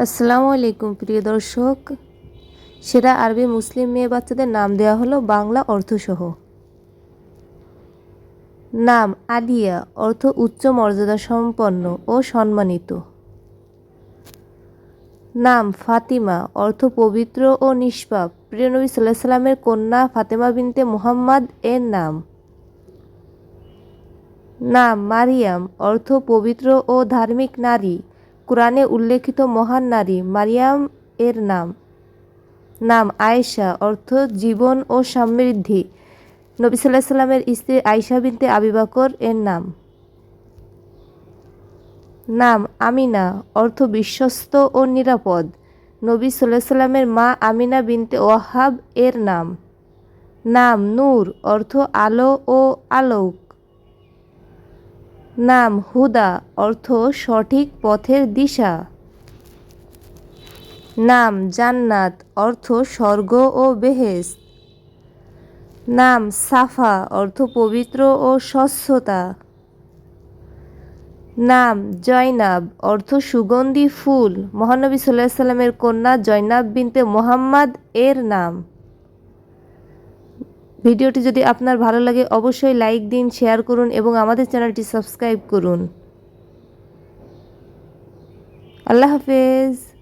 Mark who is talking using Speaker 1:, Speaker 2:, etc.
Speaker 1: আসসালামু আলাইকুম প্রিয় দর্শক। সেরা আরবি মুসলিম মেয়ে বাচ্চাদের নাম দেওয়া হলো বাংলা অর্থসহ। নাম আলিয়া, অর্থ উচ্চ মর্যাদা সম্পন্ন ও সম্মানিত। নাম ফাতিমা, অর্থ পবিত্র ও নিষ্পাপ। প্রিয় নবী সাল্লাল্লাহু আলাইহি সাল্লামের কন্যা ফাতেমা বিনতে মুহাম্মদ এর নাম। নাম মারিয়াম, অর্থ পবিত্র ও ধার্মিক নারী। কুরআনে উল্লেখিত মহান নারী মারিয়াম এর নাম। নাম আয়েশা, অর্থ জীবন ও সমৃদ্ধি। নবী সাল্লাল্লাহু আলাইহি সাল্লামের স্ত্রী আয়েশা বিনতে আবি বকর এর নাম। নাম আমিনা, অর্থ বিশ্বস্ত ও নিরাপদ। নবী সাল্লাল্লাহু আলাইহি সাল্লামের মা আমিনা বিনতে ওয়াহাব এর নাম। নাম নূর, অর্থ আলো ও আলোক। নাম হুদা, অর্থ সঠিক পথের দিশা। নাম জান্নাত, অর্থ স্বর্গ ও বেহেশত। নাম সাফা, অর্থ পবিত্র ও স্বচ্ছতা। নাম জয়নাব, অর্থ সুগন্ধি ফুল। মহানবী সাল্লাল্লাহু আলাইহি সাল্লামের কন্যা জয়নাব বিনতে মুহাম্মদ এর নাম। ভিডিওটি যদি আপনার ভালো লাগে অবশ্যই লাইক দিন, শেয়ার করুন এবং আমাদের চ্যানেলটি সাবস্ক্রাইব করুন। আল্লাহ হাফেজ।